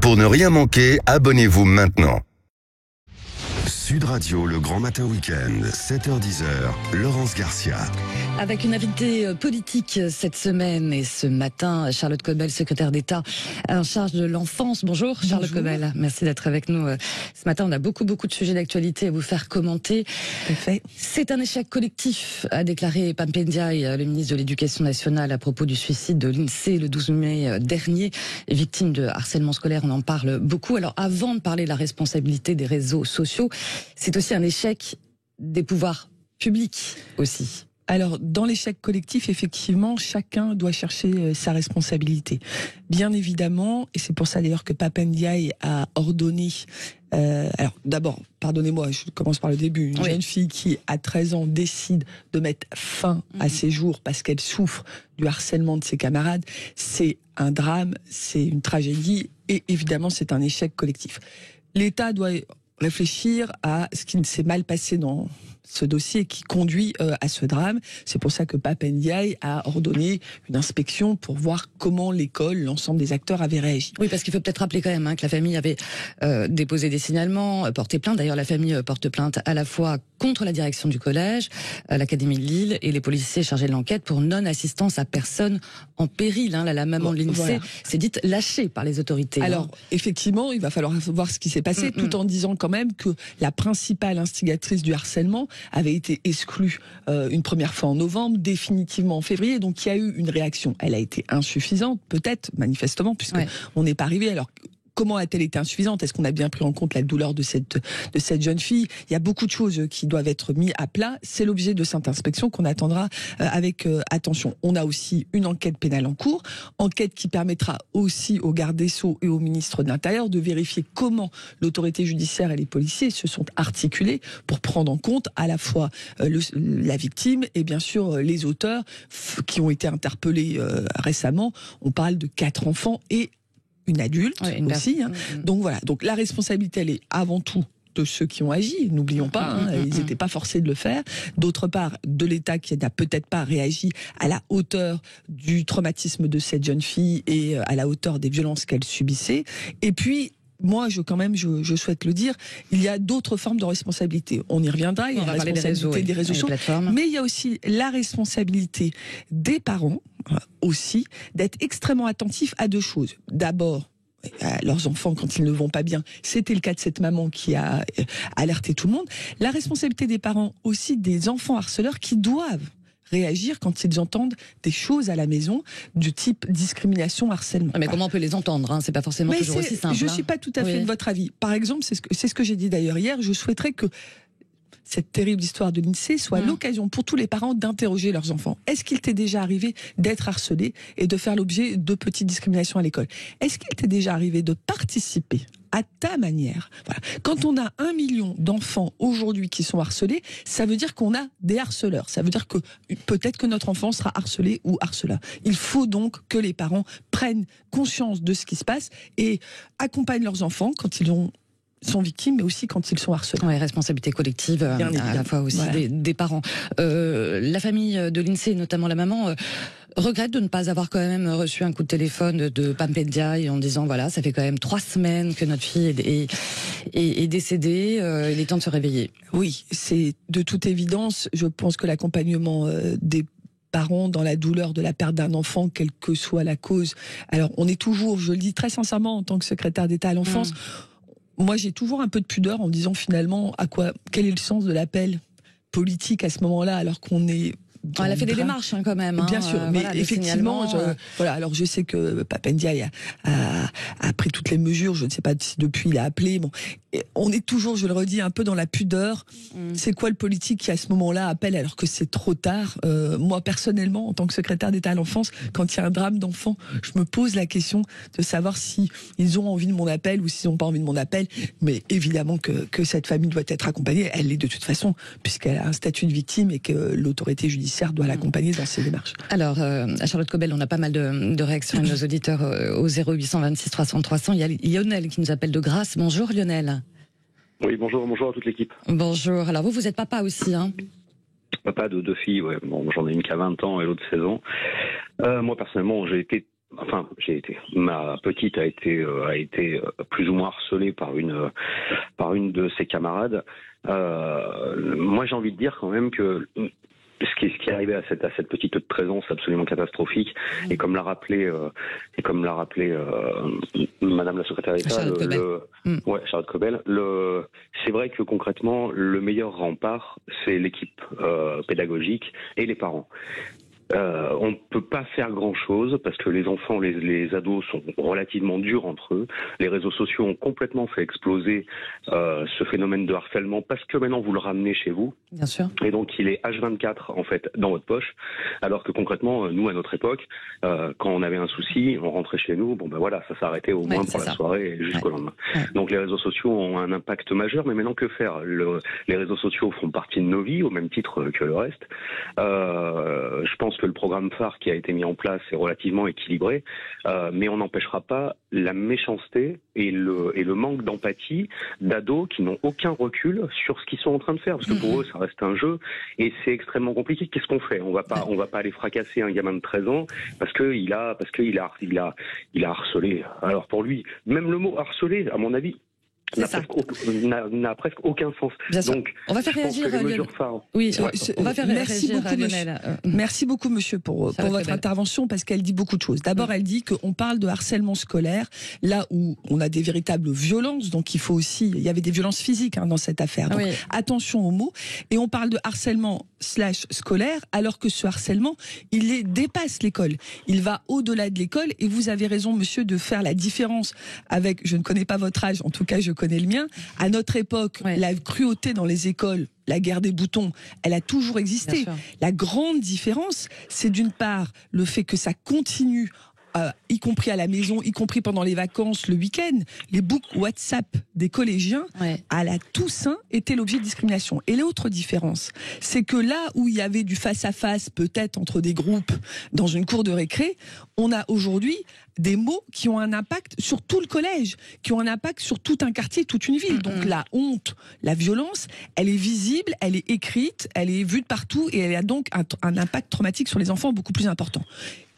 Pour ne rien manquer, abonnez-vous maintenant. Sud Radio, le Grand Matin Week-end, 7h-10h, Laurence Garcia. Avec une invitée politique cette semaine et ce matin, Charlotte Cobel, secrétaire d'État en charge de l'enfance. Bonjour Charlotte Cobel, merci d'être avec nous. Ce matin, on a beaucoup de sujets d'actualité à vous faire commenter. Parfait. C'est un échec collectif, a déclaré Pam Ndiaye, le ministre de l'Éducation nationale, à propos du suicide de l'INSEE le 12 mai dernier. Victime de harcèlement scolaire, on en parle beaucoup. Alors avant de parler de la responsabilité des réseaux sociaux, c'est aussi un échec des pouvoirs publics aussi. Alors, dans l'échec collectif, effectivement, chacun doit chercher sa responsabilité. Bien évidemment, et c'est pour ça d'ailleurs que Pam Ndiaye a ordonné... alors, d'abord, pardonnez-moi, je commence par le début. Une jeune fille qui, à 13 ans, décide de mettre fin à ses jours parce qu'elle souffre du harcèlement de ses camarades, c'est un drame, c'est une tragédie, et évidemment, c'est un échec collectif. L'État doit réfléchir à ce qui s'est mal passé dans ce dossier qui conduit à ce drame. C'est pour ça que Pam Ndiaye a ordonné une inspection pour voir comment l'école, l'ensemble des acteurs avaient réagi. Oui, parce qu'il faut peut-être rappeler quand même que la famille avait déposé des signalements, porté plainte. D'ailleurs, la famille porte plainte à la fois contre la direction du collège, l'Académie de Lille et les policiers chargés de l'enquête pour non-assistance à personne en péril. La maman de l'INSEE s'est dite lâchée par les autorités. Alors, effectivement, il va falloir voir ce qui s'est passé, tout en disant quand même que la principale instigatrice du harcèlement avait été exclue une première fois en novembre, définitivement en février, donc il y a eu une réaction. Elle a été insuffisante, peut-être, manifestement, puisque on n'est pas arrivé. Alors, comment a-t-elle été insuffisante? Est-ce qu'on a bien pris en compte la douleur de cette jeune fille? Il y a beaucoup de choses qui doivent être mises à plat. C'est l'objet de cette inspection qu'on attendra avec attention. On a aussi une enquête pénale en cours, enquête qui permettra aussi au garde des Sceaux et au ministre de l'Intérieur de vérifier comment l'autorité judiciaire et les policiers se sont articulés pour prendre en compte à la fois la victime et bien sûr les auteurs qui ont été interpellés récemment. On parle de 4 enfants et une adulte aussi. Donc voilà. Donc la responsabilité, elle est avant tout de ceux qui ont agi. N'oublions pas, ils n'étaient pas forcés de le faire. D'autre part, de l'État qui n'a peut-être pas réagi à la hauteur du traumatisme de cette jeune fille et à la hauteur des violences qu'elle subissait. Et puis, moi, je souhaite le dire, il y a d'autres formes de responsabilité. On y reviendra, il y a la responsabilité des réseaux sociaux, mais il y a aussi la responsabilité des parents, aussi, d'être extrêmement attentifs à 2 choses. D'abord, à leurs enfants quand ils ne vont pas bien. C'était le cas de cette maman qui a alerté tout le monde. La responsabilité des parents aussi, des enfants harceleurs qui doivent réagir quand ils entendent des choses à la maison du type discrimination, harcèlement. Mais comment on peut les entendre, c'est pas forcément toujours aussi simple. Je suis pas tout à fait de votre avis. Par exemple, c'est ce que j'ai dit d'ailleurs hier, je souhaiterais que cette terrible histoire de l'INSEE soit l'occasion pour tous les parents d'interroger leurs enfants. Est-ce qu'il t'est déjà arrivé d'être harcelé et de faire l'objet de petites discriminations à l'école? Est-ce qu'il t'est déjà arrivé de participer à ta manière? Voilà. Quand on a 1 million d'enfants aujourd'hui qui sont harcelés, ça veut dire qu'on a des harceleurs. Ça veut dire que peut-être que notre enfant sera harcelé ou harceleur. Il faut donc que les parents prennent conscience de ce qui se passe et accompagnent leurs enfants quand ils sont victimes, mais aussi quand ils sont harcelés. Oui, responsabilité collective, à la fois aussi des parents. La famille de l'INSEE, notamment la maman, regrette de ne pas avoir quand même reçu un coup de téléphone de Pam Ndiaye en disant voilà, ça fait quand même 3 semaines que notre fille est décédée, il est temps de se réveiller. Oui, c'est de toute évidence, je pense que l'accompagnement des parents dans la douleur de la perte d'un enfant, quelle que soit la cause. Alors, on est toujours, je le dis très sincèrement en tant que secrétaire d'État à l'enfance, moi, j'ai toujours un peu de pudeur en me disant finalement quel est le sens de l'appel politique à ce moment-là, alors qu'on est... Elle a fait des démarches quand même. Bien sûr, mais effectivement, alors je sais que Pam Ndiaye a pris toutes les mesures. Je ne sais pas si depuis il a appelé. Bon, et on est toujours, je le redis, un peu dans la pudeur. C'est quoi le politique qui à ce moment-là appelle alors que c'est trop tard? Moi personnellement, en tant que secrétaire d'État à l'enfance, quand il y a un drame d'enfant, je me pose la question de savoir si ils ont envie de mon appel ou s'ils n'ont pas envie de mon appel. Mais évidemment que cette famille doit être accompagnée. Elle l'est de toute façon, puisqu'elle a un statut de victime et que l'autorité judiciaire doit l'accompagner dans ses démarches. Alors, à Charlotte Cobel, on a pas mal de réactions de nos auditeurs au 0826 300 300. Il y a Lionel qui nous appelle de Grasse. Bonjour Lionel. Oui, bonjour à toute l'équipe. Bonjour. Alors vous êtes papa aussi, Papa de 2 filles, ouais. Bon, j'en ai une qui a 20 ans et l'autre 16 ans. Moi, personnellement, j'ai été Ma petite a été plus ou moins harcelée par une de ses camarades. Moi, j'ai envie de dire quand même que ce qui est arrivé à cette petite de 13 ans, c'est absolument catastrophique. Et comme l'a rappelé Madame la secrétaire d'État, Charlotte Cobel, c'est vrai que concrètement, le meilleur rempart, c'est l'équipe pédagogique et les parents. On ne peut pas faire grand-chose parce que les enfants, les ados sont relativement durs entre eux. Les réseaux sociaux ont complètement fait exploser ce phénomène de harcèlement parce que maintenant vous le ramenez chez vous. Bien sûr. Et donc il est H24 en fait dans votre poche, alors que concrètement nous à notre époque, quand on avait un souci, on rentrait chez nous, ça s'arrêtait au moins pour la soirée et jusqu'au lendemain. Ouais. Donc les réseaux sociaux ont un impact majeur, mais maintenant que faire ? Les réseaux sociaux font partie de nos vies au même titre que le reste. Je pense que le programme phare qui a été mis en place est relativement équilibré, mais on n'empêchera pas la méchanceté et le manque d'empathie d'ados qui n'ont aucun recul sur ce qu'ils sont en train de faire, parce que pour eux ça reste un jeu et c'est extrêmement compliqué. Qu'est-ce qu'on fait ? On va pas aller fracasser un gamin de 13 ans parce qu'il a harcelé. Alors pour lui, même le mot harceler, à mon avis, n'a presque aucun sens. Donc, on va faire réagir Lionel. On va faire réagir Lionel. Merci beaucoup, monsieur, pour votre intervention, parce qu'elle dit beaucoup de choses. D'abord, elle dit qu'on parle de harcèlement scolaire, là où on a des véritables violences, donc il y avait des violences physiques dans cette affaire. Donc, attention aux mots. Et on parle de harcèlement /scolaire, alors que ce harcèlement, il dépasse l'école. Il va au-delà de l'école, et vous avez raison, monsieur, de faire la différence avec, je ne connais pas votre âge, en tout cas, je connais le mien. À notre époque, la cruauté dans les écoles, la guerre des boutons, elle a toujours existé. La grande différence, c'est d'une part le fait que ça continue, y compris à la maison, y compris pendant les vacances, le week-end. Les boucs WhatsApp des collégiens à la Toussaint étaient l'objet de discrimination. Et l'autre différence, c'est que là où il y avait du face-à-face, peut-être entre des groupes dans une cour de récré, on a aujourd'hui des mots qui ont un impact sur tout le collège, qui ont un impact sur tout un quartier, toute une ville. Donc la honte, la violence, elle est visible, elle est écrite, elle est vue de partout et elle a donc un impact traumatique sur les enfants beaucoup plus important.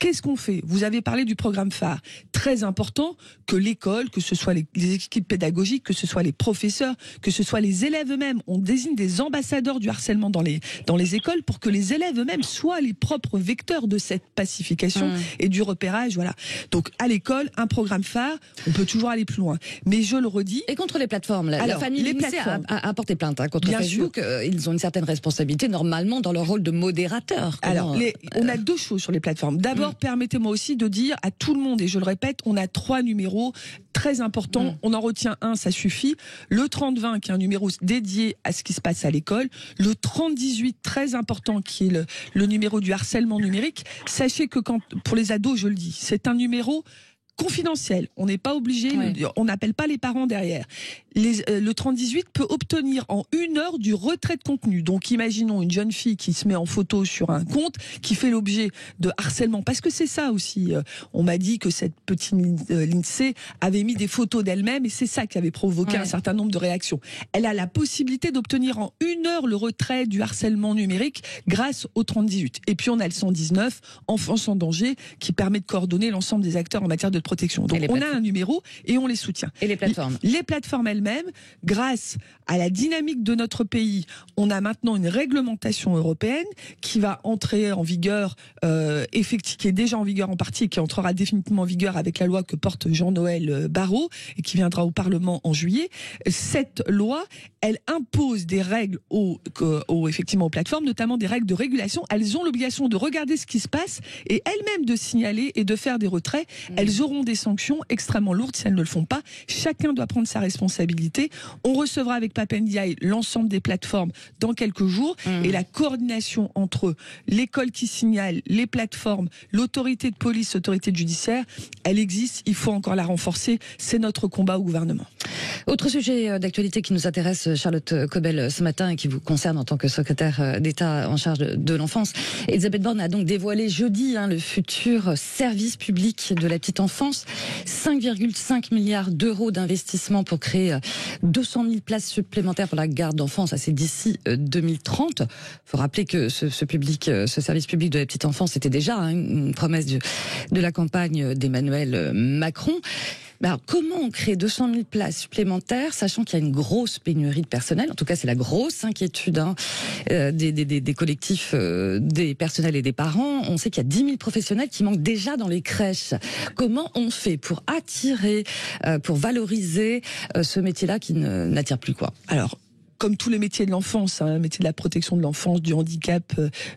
Qu'est-ce qu'on fait ? Vous avez parlé du programme phare. Très important que l'école, que ce soit les équipes pédagogiques, que ce soit les professeurs, que ce soit les élèves eux-mêmes, on désigne des ambassadeurs du harcèlement dans les écoles pour que les élèves eux-mêmes soient les propres vecteurs de cette pacification et du repérage. Voilà. Donc à l'école, un programme phare, on peut toujours aller plus loin. Mais je le redis. Et contre les plateformes, la famille l'INSEE a porté plainte contre Facebook. Ils ont une certaine responsabilité normalement dans leur rôle de modérateur. Alors, on a deux choses sur les plateformes. D'abord, permettez-moi aussi de dire à tout le monde, et je le répète, on a 3 numéros très importants. On en retient un, ça suffit. Le 30-20, qui est un numéro dédié à ce qui se passe à l'école. Le 30-18, très important, qui est le numéro du harcèlement numérique. Sachez que pour les ados, je le dis, c'est un numéro confidentiel. On n'est pas obligé, on n'appelle pas les parents derrière. Le 30-18 peut obtenir en 1 heure du retrait de contenu. Donc imaginons une jeune fille qui se met en photo sur un compte, qui fait l'objet de harcèlement. Parce que c'est ça aussi. On m'a dit que cette petite l'INSEE avait mis des photos d'elle-même et c'est ça qui avait provoqué un certain nombre de réactions. Elle a la possibilité d'obtenir en 1 heure le retrait du harcèlement numérique grâce au 30-18. Et puis on a le 119, Enfance en danger, qui permet de coordonner l'ensemble des acteurs en matière de protection. Donc on a un numéro et on les soutient. Et les plateformes ? Les plateformes elles-mêmes, grâce à la dynamique de notre pays, on a maintenant une réglementation européenne qui va entrer en vigueur, qui est déjà en vigueur en partie et qui entrera définitivement en vigueur avec la loi que porte Jean-Noël Barrot et qui viendra au Parlement en juillet. Cette loi, elle impose des règles effectivement aux plateformes, notamment des règles de régulation. Elles ont l'obligation de regarder ce qui se passe et elles-mêmes de signaler et de faire des retraits. Elles auront des sanctions extrêmement lourdes si elles ne le font pas. Chacun doit prendre sa responsabilité. On recevra avec Pape Ndiaye l'ensemble des plateformes dans quelques jours et la coordination entre l'école qui signale, les plateformes, l'autorité de police, l'autorité judiciaire, elle existe. Il faut encore la renforcer. C'est notre combat au gouvernement. Autre sujet d'actualité qui nous intéresse, Charlotte Cobel, ce matin et qui vous concerne en tant que secrétaire d'État en charge de l'enfance. Elisabeth Borne a donc dévoilé jeudi le futur service public de la petite enfance. l'enfance. 5,5 milliards d'euros d'investissement pour créer 200 000 places supplémentaires pour la garde d'enfants. Ça, c'est d'ici 2030. Il faut rappeler que ce service public de la petite enfance, c'était déjà une promesse de la campagne d'Emmanuel Macron. Alors, comment on crée 200 000 places supplémentaires, sachant qu'il y a une grosse pénurie de personnel? En tout cas, c'est la grosse inquiétude des collectifs, des personnels et des parents. On sait qu'il y a 10 000 professionnels qui manquent déjà dans les crèches. Comment on fait pour attirer, pour valoriser ce métier-là qui n'attire plus, quoi? Alors, comme tous les métiers de l'enfance, un métier de la protection de l'enfance, du handicap,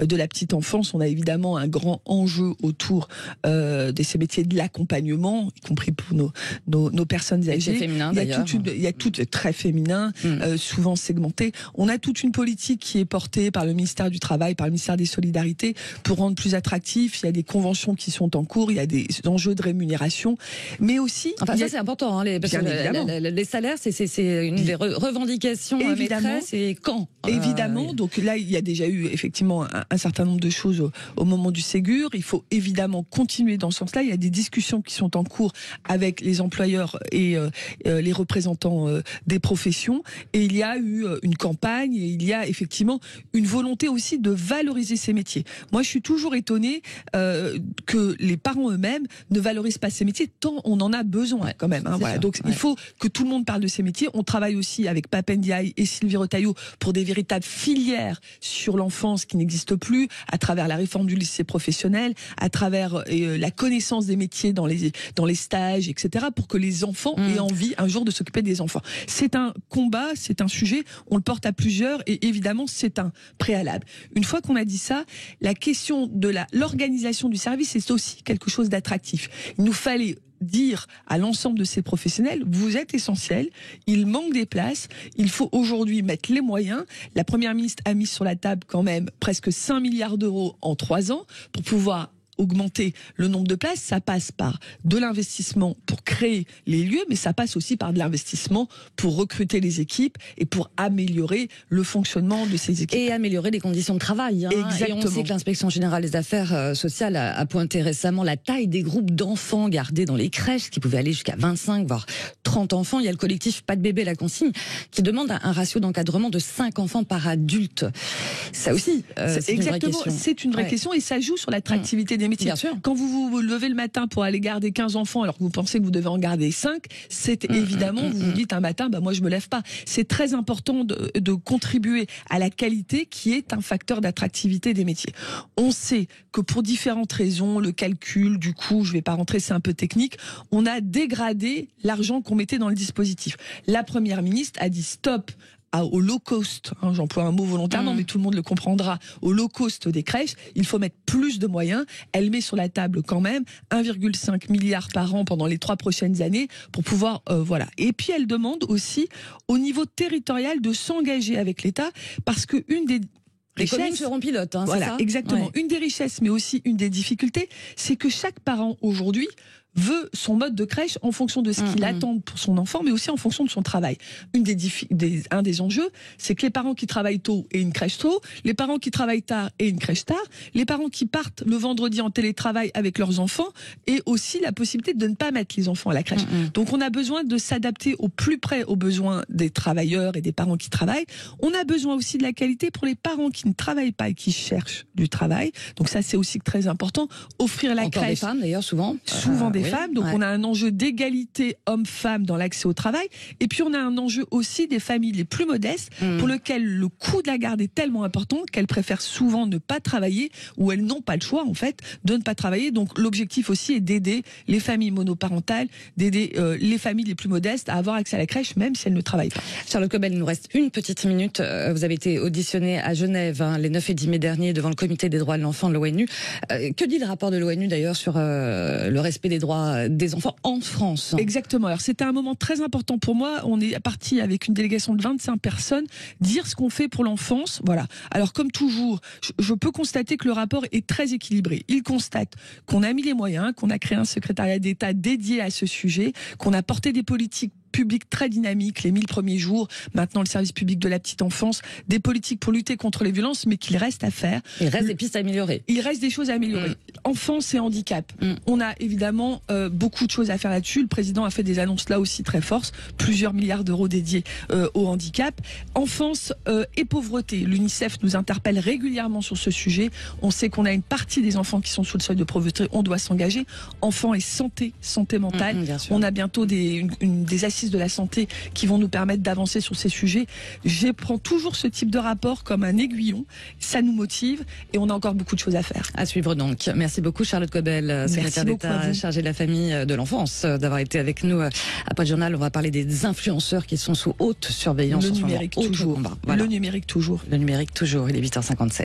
de la petite enfance, on a évidemment un grand enjeu autour de ces métiers de l'accompagnement, y compris pour nos personnes âgées. C'est féminin, d'ailleurs. Il y a tout très féminin, souvent segmenté. On a toute une politique qui est portée par le ministère du Travail, par le ministère des Solidarités, pour rendre plus attractif. Il y a des conventions qui sont en cours, il y a des enjeux de rémunération, mais aussi... Enfin, ça c'est important, parce que les salaires, c'est une des revendications. Évidemment, et quand évidemment, donc là il y a déjà eu effectivement un certain nombre de choses au moment du Ségur. Il faut évidemment continuer dans ce sens-là. Il y a des discussions qui sont en cours avec les employeurs et les représentants des professions. Et il y a eu une campagne et il y a effectivement une volonté aussi de valoriser ces métiers. Moi, je suis toujours étonnée que les parents eux-mêmes ne valorisent pas ces métiers, tant on en a besoin quand même. Voilà. Donc il faut que tout le monde parle de ces métiers. On travaille aussi avec Pap Ndiaye et Sylvie Retailleau pour des véritables filières sur l'enfance qui n'existent plus, à travers la réforme du lycée professionnel, à travers la connaissance des métiers dans les stages, etc., pour que les enfants aient envie un jour de s'occuper des enfants. C'est un combat, c'est un sujet, on le porte à plusieurs et évidemment c'est un préalable. Une fois qu'on a dit ça, la question de l'organisation du service, c'est aussi quelque chose d'attractif. Il nous fallait dire à l'ensemble de ces professionnels, vous êtes essentiels, il manque des places, il faut aujourd'hui mettre les moyens. La Première ministre a mis sur la table quand même presque 5 milliards d'euros en 3 ans pour pouvoir augmenter le nombre de places. Ça passe par de l'investissement pour créer les lieux, mais ça passe aussi par de l'investissement pour recruter les équipes et pour améliorer le fonctionnement de ces équipes. Et améliorer les conditions de travail. Exactement. Et on sait que l'Inspection générale des affaires sociales a pointé récemment la taille des groupes d'enfants gardés dans les crèches, qui pouvaient aller jusqu'à 25, voire 30 enfants. Il y a le collectif Pas de bébé, la consigne, qui demande un ratio d'encadrement de 5 enfants par adulte. Ça aussi, c'est une vraie question. C'est une vraie question et ça joue sur l'attractivité des métiers. Bien sûr. Quand vous levez le matin pour aller garder 15 enfants alors que vous pensez que vous devez en garder 5, c'est évidemment, vous vous dites un matin, moi je me lève pas. C'est très important de contribuer à la qualité qui est un facteur d'attractivité des métiers. On sait que pour différentes raisons, le calcul du coût, je vais pas rentrer, c'est un peu technique, on a dégradé l'argent qu'on mettait dans le dispositif. La Première ministre a dit stop au low cost, j'emploie un mot volontairement, mais tout le monde le comprendra, au low cost des crèches, il faut mettre plus de moyens. Elle met sur la table quand même 1,5 milliard par an pendant les 3 prochaines années pour pouvoir, voilà. Et puis elle demande aussi au niveau territorial de s'engager avec l'État parce que une des les communes seront pilotes, voilà, c'est ça ? Exactement. Ouais. Une des richesses, mais aussi une des difficultés, c'est que chaque parent aujourd'hui veut son mode de crèche en fonction de ce qu'il attend pour son enfant, mais aussi en fonction de son travail. Un des enjeux, c'est que les parents qui travaillent tôt aient une crèche tôt, les parents qui travaillent tard aient une crèche tard, les parents qui partent le vendredi en télétravail avec leurs enfants aient aussi la possibilité de ne pas mettre les enfants à la crèche. Donc on a besoin de s'adapter au plus près aux besoins des travailleurs et des parents qui travaillent. On a besoin aussi de la qualité pour les parents qui ne travaillent pas et qui cherchent du travail. Donc ça, c'est aussi très important. Offrir la crèche. Des femmes, d'ailleurs, souvent des femmes. Donc on a un enjeu d'égalité homme-femme dans l'accès au travail. Et puis on a un enjeu aussi des familles les plus modestes pour lesquelles le coût de la garde est tellement important qu'elles préfèrent souvent ne pas travailler ou elles n'ont pas le choix en fait de ne pas travailler. Donc l'objectif aussi est d'aider les familles monoparentales, d'aider les familles les plus modestes à avoir accès à la crèche même si elles ne travaillent pas. Charlotte Cobel, il nous reste une petite minute. Vous avez été auditionné à Genève les 9 et 10 mai dernier devant le comité des droits de l'enfant de l'ONU. Que dit le rapport de l'ONU d'ailleurs sur le respect des droits des enfants en France? Exactement. Alors c'était un moment très important pour moi. On est parti avec une délégation de 25 personnes dire ce qu'on fait pour l'enfance. Voilà. Alors comme toujours, je peux constater que le rapport est très équilibré. Il constate qu'on a mis les moyens, qu'on a créé un secrétariat d'État dédié à ce sujet, qu'on a porté des politiques public très dynamique, les 1000 premiers jours, maintenant le service public de la petite enfance, des politiques pour lutter contre les violences, mais qu'il reste à faire. Il reste des pistes à améliorer. Il reste des choses à améliorer. Enfance et handicap. On a évidemment beaucoup de choses à faire là-dessus. Le président a fait des annonces là aussi très fortes, plusieurs milliards d'euros dédiés au handicap. Enfance et pauvreté. L'UNICEF nous interpelle régulièrement sur ce sujet. On sait qu'on a une partie des enfants qui sont sous le seuil de pauvreté. On doit s'engager. Enfants et santé mentale. On a bientôt des assises de la santé qui vont nous permettre d'avancer sur ces sujets. Je prends toujours ce type de rapport comme un aiguillon. Ça nous motive et on a encore beaucoup de choses à faire. À suivre donc. Merci beaucoup Charlotte Cobel, secrétaire d'État chargée de la famille, de l'enfance, d'avoir été avec nous. Après le journal, on va parler des influenceurs qui sont sous haute surveillance. Le numérique toujours. Voilà. Le numérique toujours. Le numérique toujours. Il est 8h57.